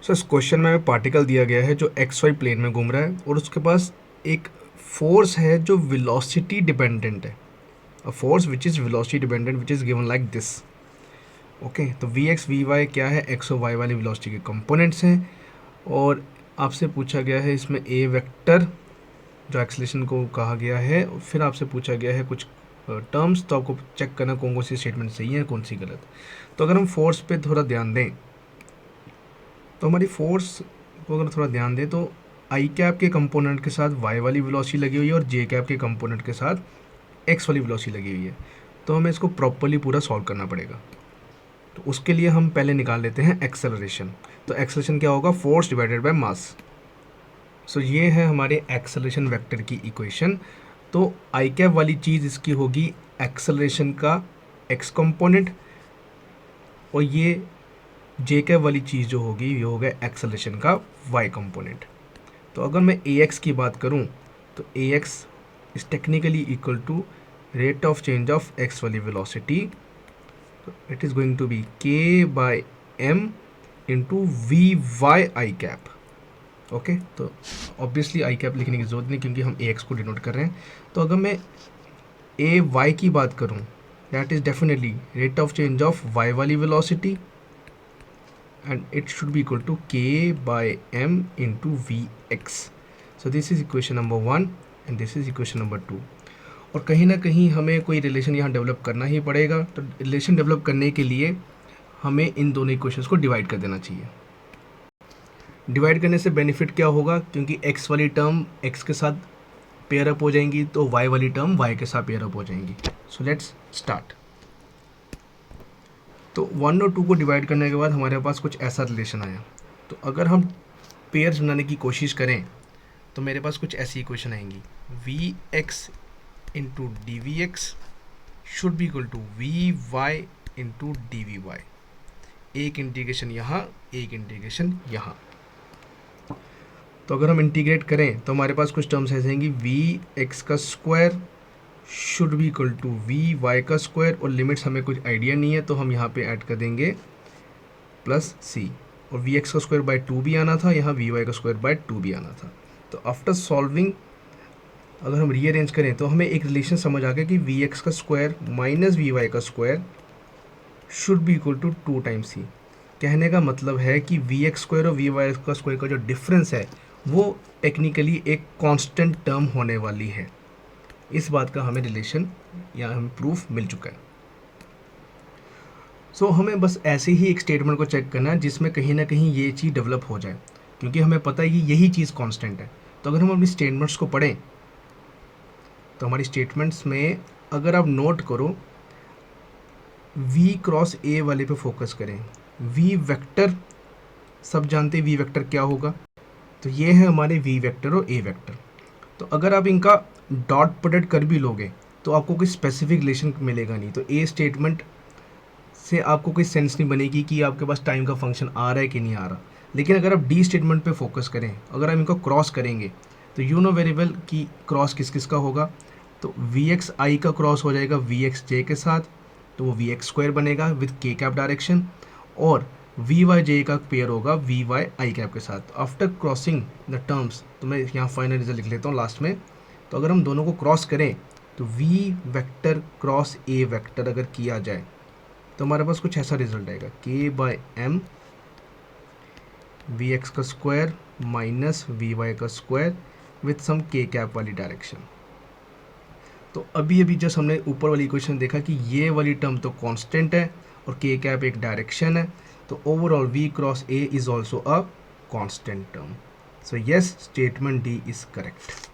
सो इस क्वेश्चन में हमें पार्टिकल दिया गया है जो एक्स वाई प्लेन में घूम रहा है और उसके पास एक फोर्स है जो वेलोसिटी डिपेंडेंट है, a force which is velocity dependent which is given like this. Okay, तो वी एक्स वी वाई क्या है, एक्स और वाई वाली वेलोसिटी के कंपोनेंट्स हैं। और आपसे पूछा गया है इसमें ए वेक्टर जो एक्सेलरेशन को कहा गया है, और फिर आपसे पूछा गया है कुछ टर्म्स, तो आपको चेक करना कौन कौन सी स्टेटमेंट सही है कौन सी गलत। तो अगर हम फोर्स पे थोड़ा ध्यान दें, तो हमारी फोर्स को अगर थोड़ा ध्यान दें तो आई कैप के कंपोनेंट के साथ वाई वाली वेलोसिटी लगी हुई है और जे कैप के कंपोनेंट के साथ एक्स वाली वेलोसिटी लगी हुई है। तो हमें इसको प्रॉपरली पूरा सॉल्व करना पड़ेगा। तो उसके लिए हम पहले निकाल लेते हैं एक्सेलरेशन। तो एक्सेलरेशन क्या होगा, फोर्स डिवाइडेड बाय मास। सो ये है हमारे एक्सेलरेशन वेक्टर की इक्वेशन। तो आई कैप वाली चीज़ इसकी होगी एक्सेलरेशन का एक्स कंपोनेंट, और ये जे कैप वाली चीज़ जो होगी ये होगा एक्सेलरेशन का वाई कंपोनेंट। तो अगर मैं ए एक्स की बात करूं तो a x is technically equal to rate of change of x वाली वेलोसिटी। तो it is going to be k by m into v y i cap. Okay, तो ऑब्वियसली आई कैप लिखने की जरूरत नहीं क्योंकि हम ए एक्स को डिनोट कर रहे हैं। तो अगर मैं ए वाई की बात करूं, that is definitely rate of change of Y वाली velocity and it should be equal to k by m into vx. So this is equation number 1 and this is equation number 2. और कहीं ना कहीं हमें कोई रिलेशन यहाँ develop करना ही पड़ेगा। तो रिलेशन डेवलप करने के लिए हमें इन दोनों इक्वेशंस को डिवाइड कर देना चाहिए। डिवाइड करने से बेनिफिट क्या होगा, क्योंकि x वाली टर्म x के साथ पेयर अप हो जाएंगी तो y वाली टर्म y के साथ पेयर अप हो जाएंगी। So let's start. तो 1 और 2 को डिवाइड करने के बाद हमारे पास कुछ ऐसा रिलेशन आया। तो अगर हम पेयर्स बनाने की कोशिश करें तो मेरे पास कुछ ऐसी इक्वेशन आएंगी, V X into D V X should be equal to V Y into D V Y. एक इंटीग्रेशन यहाँ, एक इंटीग्रेशन यहाँ। तो अगर हम इंटीग्रेट करें तो हमारे पास कुछ टर्म्स ऐसे आएंगी, वी एक्स का square should be equal to V Y का स्क्वायर, और लिमिट्स हमें कुछ आइडिया नहीं है तो हम यहाँ पे ऐड कर देंगे प्लस सी। और वी एक्स का स्क्वायर बाय 2 भी आना था, यहाँ वी वाई का स्क्वायर बाय 2 भी आना था। तो आफ्टर सॉल्विंग अगर हम रीअरेंज करें तो हमें एक रिलेशन समझ आ गया कि वी एक्स का स्क्वायर माइनस वी वाई का square should be equal to 2 times C. कहने का मतलब है कि वी एक्स स्क्वायर और वी वाई का स्क्वायर का जो डिफरेंस है वो टेक्निकली एक कांस्टेंट टर्म होने वाली है। इस बात का हमें रिलेशन या हमें प्रूफ मिल चुका है। सो हमें बस ऐसे ही एक स्टेटमेंट को चेक करना है जिसमें कहीं ना कहीं ये चीज़ डेवलप हो जाए, क्योंकि हमें पता है कि यही चीज़ कांस्टेंट है। तो अगर हम अपनी स्टेटमेंट्स को पढ़ें तो हमारी स्टेटमेंट्स में अगर आप नोट करो, v क्रॉस ए वाले पे फोकस करें। v वेक्टर सब जानते हैं v वेक्टर क्या होगा, तो ये है हमारे v वेक्टर और a वेक्टर। तो अगर आप इनका डॉट प्रोडक्ट कर भी लोगे तो आपको कोई स्पेसिफिक रिलेशन मिलेगा नहीं। तो ए स्टेटमेंट से आपको कोई सेंस नहीं बनेगी कि आपके पास टाइम का फंक्शन आ रहा है कि नहीं आ रहा। लेकिन अगर आप डी स्टेटमेंट पे फोकस करें, अगर आप इनको क्रॉस करेंगे तो यू नो वेरी वेल कि क्रॉस किस किस का होगा। तो वी एक्स आई का क्रॉस हो जाएगा वी एक्स जे के साथ, तो वो वी एक्स स्क्वायर बनेगा विद के कैप डायरेक्शन, और वी वाई जे का पेयर होगा वी वाई आई कैप के साथ। आफ्टर क्रॉसिंग द टर्म्स, तो मैं यहाँ फाइनल रिजल्ट लिख लेता हूँ लास्ट में। तो अगर हम दोनों को क्रॉस करें तो V vector cross A vector अगर किया जाए तो हमारे पास कुछ ऐसा रिजल्ट आएगा, के बाय एम वी एक्स का स्क्वायर माइनस वी वाई का स्क्वायर विथ सम के कैप वाली डायरेक्शन। तो अभी अभी जस्ट हमने ऊपर वाली इक्वेशन देखा कि ये वाली टर्म तो कांस्टेंट है और के कैप एक डायरेक्शन है, तो overall V cross A is also a constant term. So yes, statement D is correct.